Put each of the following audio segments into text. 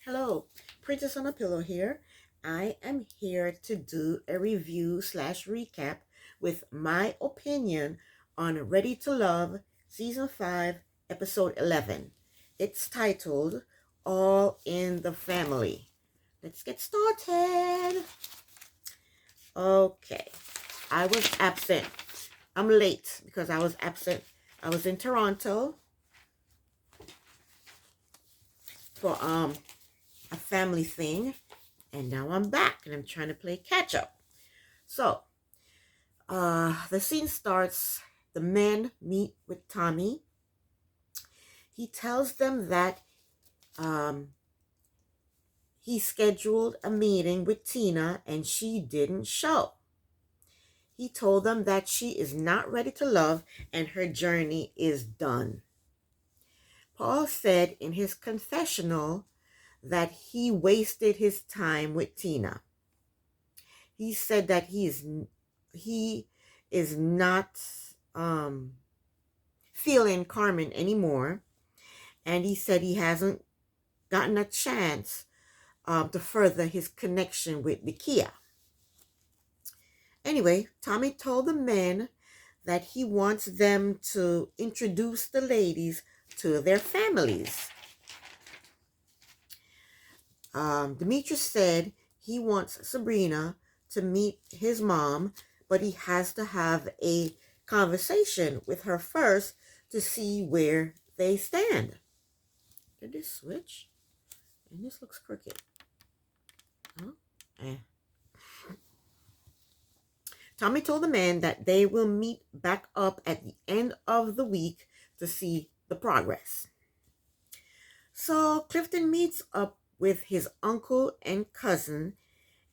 Hello, Princess on a Pillow here. I am here to do a review slash recap with my opinion on Ready to Love Season 5, Episode 11. It's titled All in the Family. Let's get started. Okay, I was absent. I'm late because I was absent. I was in Toronto for a family thing, and now I'm back and I'm trying to play catch up. So, the scene starts. The men meet with Tommy. He tells them that um, he scheduled a meeting with Tina and she didn't show. He told them that she is not ready to love and her journey is done. Paul said in his confessional that he wasted his time with Tina. He said that he is not feeling Carmen anymore, and he said he hasn't gotten a chance to further his connection with Nikia. Anyway, Tommy told the men that he wants them to introduce the ladies to their families. Demetrius said he wants Sabrina to meet his mom, but he has to have a conversation with her first to see where they stand. Did this switch? And this looks crooked. Huh? Tommy told the men that they will meet back up at the end of the week to see the progress. So Clifton meets up with his uncle and cousin,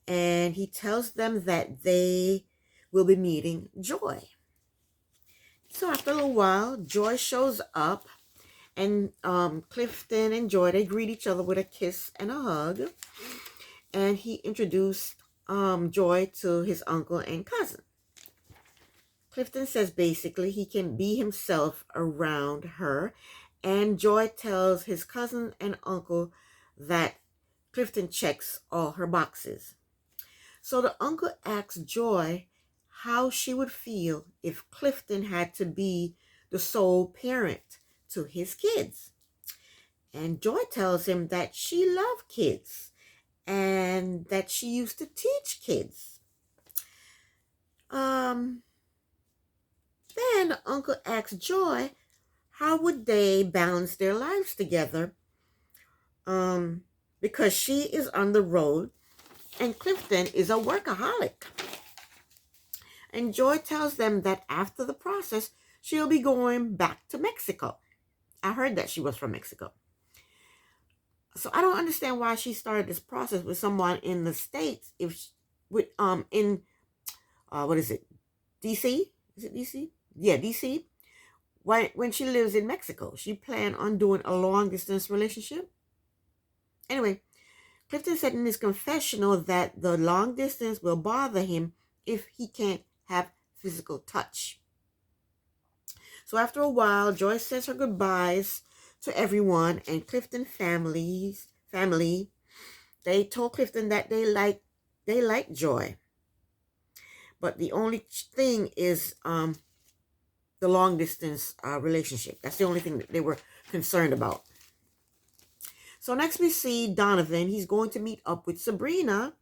and he tells them that they will be meeting Joy. So after a little while, Joy shows up, and Clifton and Joy, they greet each other with a kiss and a hug. And he introduced Joy to his uncle and cousin. Clifton says basically he can be himself around her, and Joy tells his cousin and uncle that Clifton checks all her boxes. So the uncle asks Joy how she would feel if Clifton had to be the sole parent to his kids. And Joy tells him that she loved kids and that she used to teach kids. Then Uncle asks Joy how would they balance their lives together, because she is on the road and Clifton is a workaholic. And Joy tells them that after the process, she'll be going back to Mexico. I heard that she was from Mexico. So I don't understand why she started this process with someone in the States what is it? DC? Is it DC? Yeah, DC. Why, when she lives in Mexico, she planned on doing a long distance relationship. Anyway, Clifton said in his confessional that the long distance will bother him if he can't have physical touch. So after a while, Joyce says her goodbyes to everyone, and Clifton family, they told Clifton that they like Joy. But the only thing is the long distance relationship. That's the only thing that they were concerned about. So next we see Donovan. He's going to meet up with Sabrina.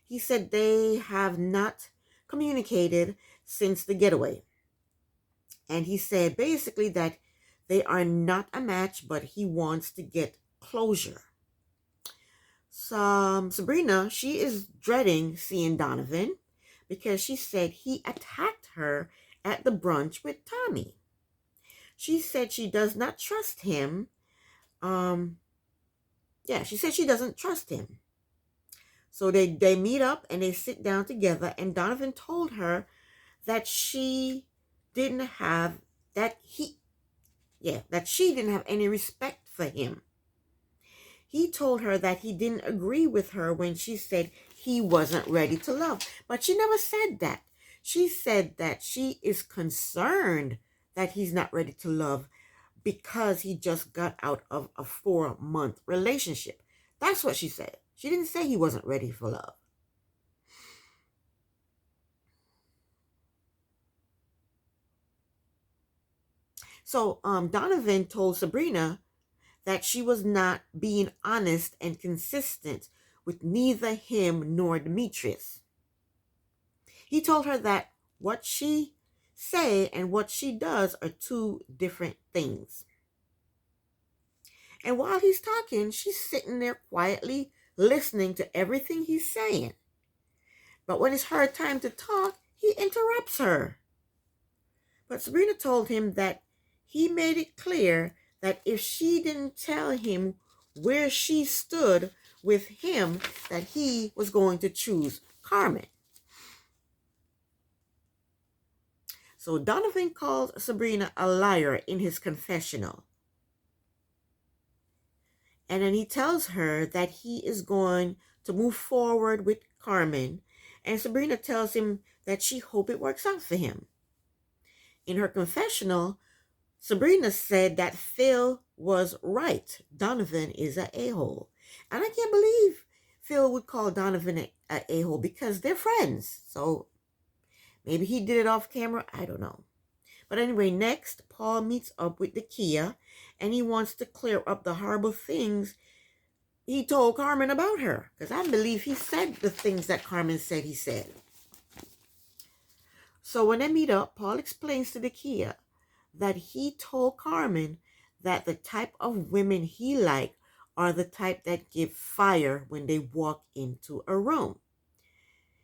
He said they have not communicated since the getaway. And he said basically that they are not a match, but he wants to get closure. So Sabrina, she is dreading seeing Donovan because she said he attacked her at the brunch with Tommy. She said she does not trust him. She said she doesn't trust him. So they meet up and they sit down together, and Donovan told her that she didn't have she didn't have any respect for him. He told her that he didn't agree with her when she said he wasn't ready to love. But she never said that. She said that she is concerned that he's not ready to love because he just got out of a 4-month relationship. That's what she said. She didn't say he wasn't ready for love. So Donovan told Sabrina that she was not being honest and consistent with neither him nor Demetrius. He told her that what she say and what she does are two different things. And while he's talking, she's sitting there quietly listening to everything he's saying. But when it's her time to talk, he interrupts her. But Sabrina told him that he made it clear that if she didn't tell him where she stood with him, that he was going to choose Carmen. So Donovan called Sabrina a liar in his confessional. And then he tells her that he is going to move forward with Carmen. And Sabrina tells him that she hopes it works out for him. In her confessional, Sabrina said that Phil was right. Donovan is an a-hole. And I can't believe Phil would call Donovan an a-hole because they're friends. So maybe he did it off camera. I don't know. But anyway, next, Paul meets up with Nakia, and he wants to clear up the horrible things he told Carmen about her. Because I believe he said the things that Carmen said he said. So when they meet up, Paul explains to Nakia that he told Carmen that the type of women he liked are the type that give fire when they walk into a room.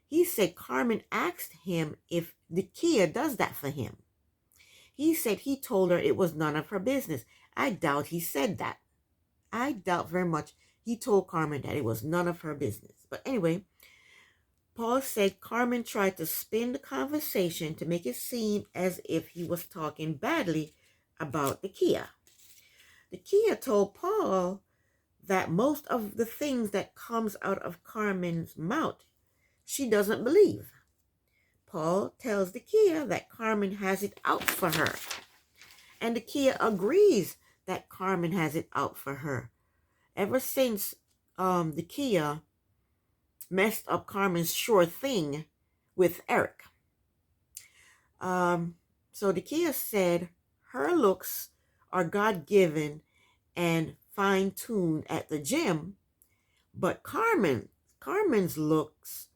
He said Carmen asked him if Nakia does that for him. He said he told her it was none of her business. I doubt he said that. I doubt very much he told Carmen that it was none of her business. But anyway, Paul said Carmen tried to spin the conversation to make it seem as if he was talking badly about Nakia. Nakia told Paul that most of the things that comes out of Carmen's mouth, she doesn't believe. Paul tells Nakia that Carmen has it out for her. And Nakia agrees that Carmen has it out for her. Ever since Nakia messed up Carmen's sure thing with Eric. So Nakia said her looks are God-given and fine-tuned at the gym, but Carmen's looks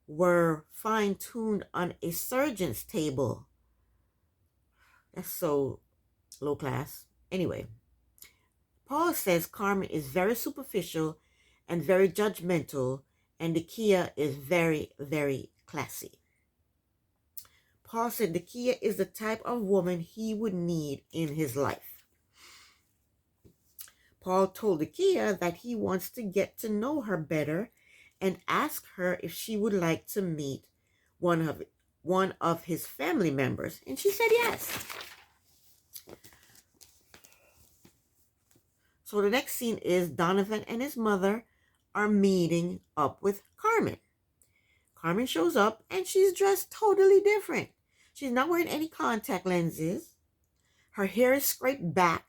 were fine-tuned on a surgeon's table. That's so low class. Anyway, Paul says Carmen is very superficial and very judgmental, and Nakia is very, very classy. Paul said Nakia is the type of woman he would need in his life. Paul told Nakia that he wants to get to know her better and ask her if she would like to meet one of his family members. And she said yes. So the next scene is Donovan and his mother are meeting up with Carmen. Carmen shows up and she's dressed totally different. She's not wearing any contact lenses. Her hair is scraped back.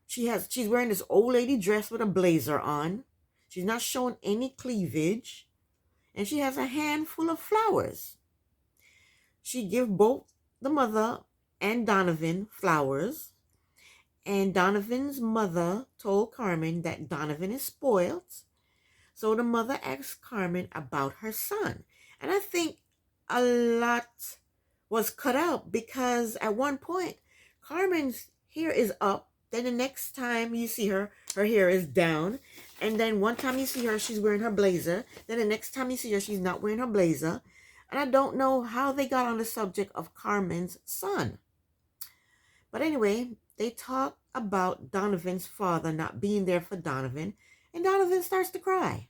She's wearing this old lady dress with a blazer on. She's not showing any cleavage. And she has a handful of flowers. She gives both the mother and Donovan flowers. And Donovan's mother told Carmen that Donovan is spoiled. So the mother asked Carmen about her son. And I think a lot was cut out because at one point, Carmen's hair is up. Then the next time you see her, her hair is down. And then one time you see her, she's wearing her blazer. Then the next time you see her, she's not wearing her blazer. And I don't know how they got on the subject of Carmen's son. But anyway, they talk about Donovan's father not being there for Donovan. And Donovan starts to cry.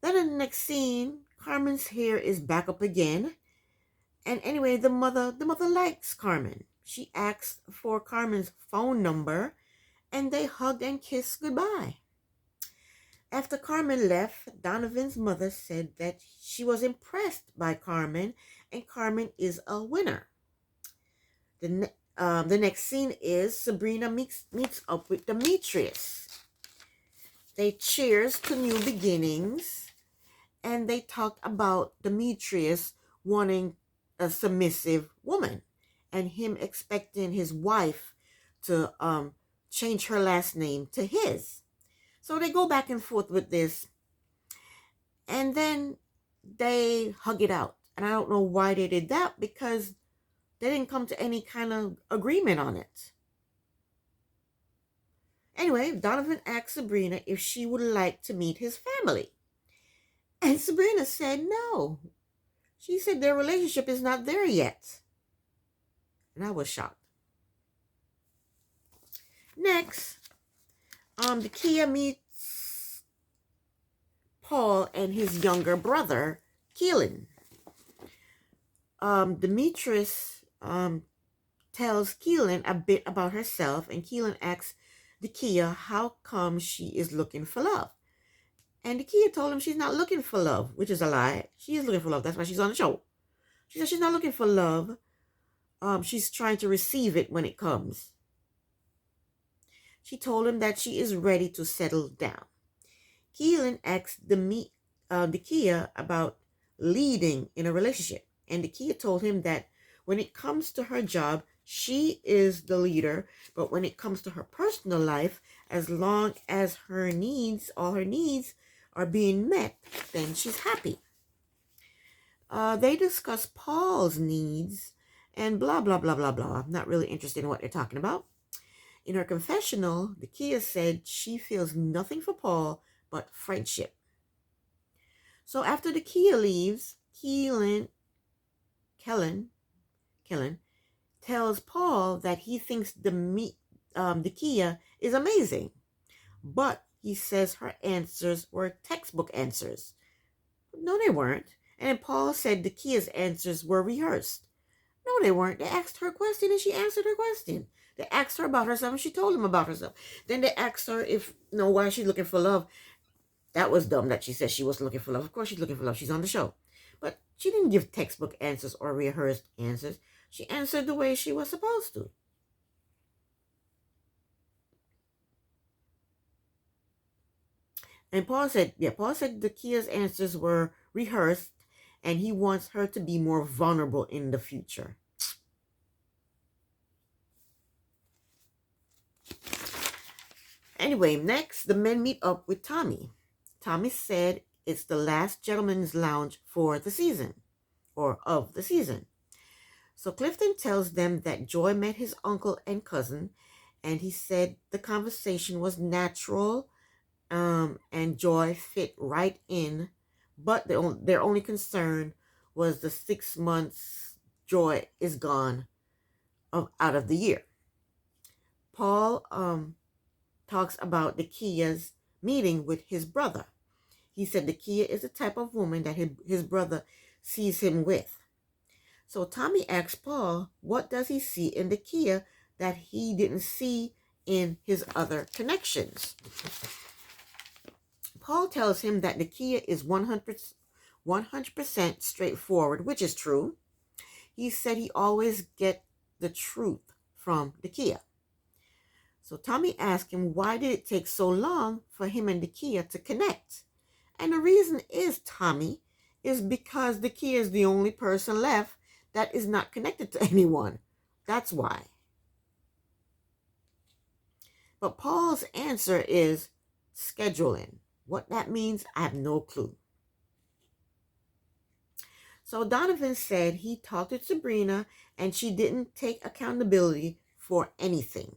Then in the next scene, Carmen's hair is back up again. And anyway, the mother likes Carmen. She asks for Carmen's phone number, and they hugged and kissed goodbye. After Carmen left, Donovan's mother said that she was impressed by Carmen, and Carmen is a winner. The next scene is Sabrina meets up with Demetrius. They cheers to new beginnings, and they talked about Demetrius wanting a submissive woman and him expecting his wife to change her last name to his. So they go back and forth with this, and then they hug it out. And I don't know why they did that, because they didn't come to any kind of agreement on it. Anyway, Donovan asked Sabrina if she would like to meet his family. And Sabrina said no. She said their relationship is not there yet. And I was shocked. Next, Kia meets Paul and his younger brother, Keelan. Demetrius tells Keelan a bit about herself, and Keelan asks Kia how come she is looking for love. And Kia told him she's not looking for love, which is a lie. She is looking for love. That's why she's on the show. She said she's not looking for love. She's trying to receive it when it comes. She told him that she is ready to settle down. Keelan asked Kia about leading in a relationship. And Kia told him that when it comes to her job, she is the leader. But when it comes to her personal life, as long as all her needs are being met, then she's happy. They discuss Paul's needs and blah, blah, blah, blah, blah. I'm not really interested in what they're talking about. In her confessional, Kia said she feels nothing for Paul but friendship. So after Kia leaves, Kellen tells Paul that he thinks Kia is amazing, but he says her answers were textbook answers. No, they weren't. And Paul said Kia's answers were rehearsed. No, they weren't. They asked her a question and she answered her question. They asked her about herself and she told them about herself. Then they asked her why she's looking for love. That was dumb that she said she wasn't looking for love. Of course she's looking for love. She's on the show. But she didn't give textbook answers or rehearsed answers. She answered the way she was supposed to. And Paul said Kia's answers were rehearsed and he wants her to be more vulnerable in the future. Anyway, next, the men meet up with Tommy. Tommy said it's the last gentleman's lounge for the season, or of the season. So Clifton tells them that Joy met his uncle and cousin, and he said the conversation was natural, and Joy fit right in, but their only concern was the 6 months Joy is gone out of the year. Paul talks about Kia's meeting with his brother. He said Kia is the type of woman that his brother sees him with. So Tommy asks Paul, what does he see in Kia that he didn't see in his other connections? Paul tells him that Kia is 100% straightforward, which is true. He said he always gets the truth from Kia. So Tommy asked him, why did it take so long for him and Kia to connect? And the reason Tommy, is because Kia is the only person left that is not connected to anyone. That's why. But Paul's answer is scheduling. What that means, I have no clue. So Donovan said he talked to Sabrina and she didn't take accountability for anything.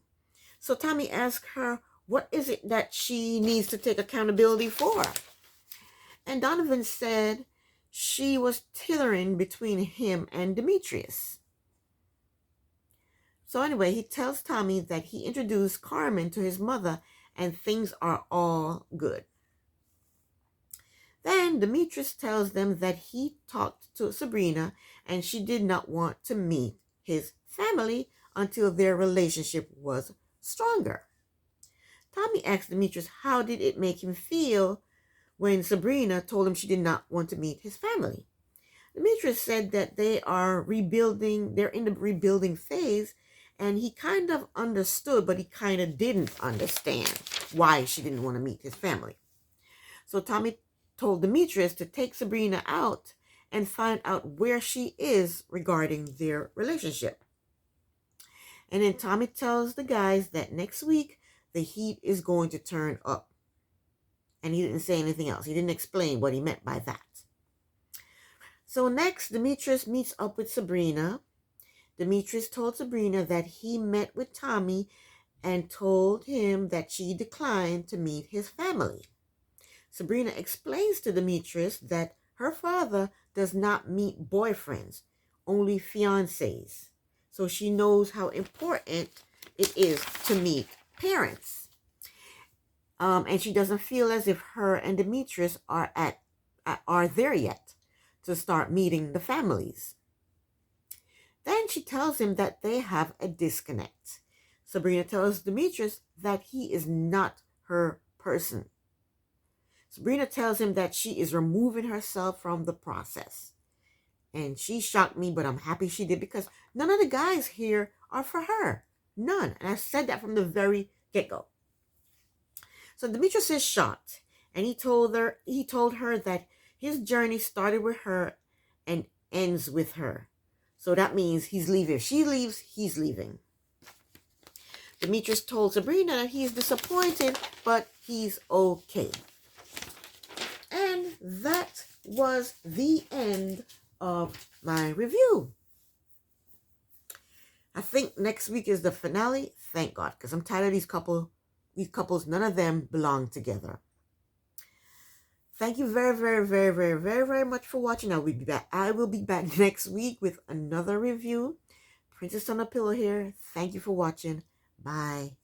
So Tommy asked her, what is it that she needs to take accountability for? And Donovan said she was tethering between him and Demetrius. So anyway, he tells Tommy that he introduced Carmen to his mother and things are all good. Then Demetrius tells them that he talked to Sabrina and she did not want to meet his family until their relationship was stronger. Tommy asked Demetrius how did it make him feel when Sabrina told him she did not want to meet his family. Demetrius said that they're in the rebuilding phase, and he kind of understood, but he kind of didn't understand. why she didn't want to meet his family. So Tommy told Demetrius to take Sabrina out and find out where she is regarding their relationship. And then Tommy tells the guys that next week the heat is going to turn up. And he didn't say anything else. He didn't explain what he meant by that. So next, Demetrius meets up with Sabrina. Demetrius told Sabrina that he met with Tommy and told him that she declined to meet his family. Sabrina explains to Demetrius that her father does not meet boyfriends, only fiancés. So she knows how important it is to meet parents. And she doesn't feel as if her and Demetrius are there yet to start meeting the families. Then she tells him that they have a disconnect. Sabrina tells Demetrius that he is not her person. Sabrina tells him that she is removing herself from the process. And she shocked me, but I'm happy she did, because none of the guys here are for her. None. And I said that from the very get-go. So Demetrius is shocked, and he told her that his journey started with her and ends with her. So that means he's leaving. If she leaves, he's leaving. Demetrius told Sabrina that he's disappointed, but he's okay. And that was the end of my review. I think next week is the finale. Thank God, because I'm tired of these couples. None of them belong together. Thank you very, very, very, very, very, very much for watching. I will be back next week with another review. Princess on a Pillow here. Thank you for watching. Bye.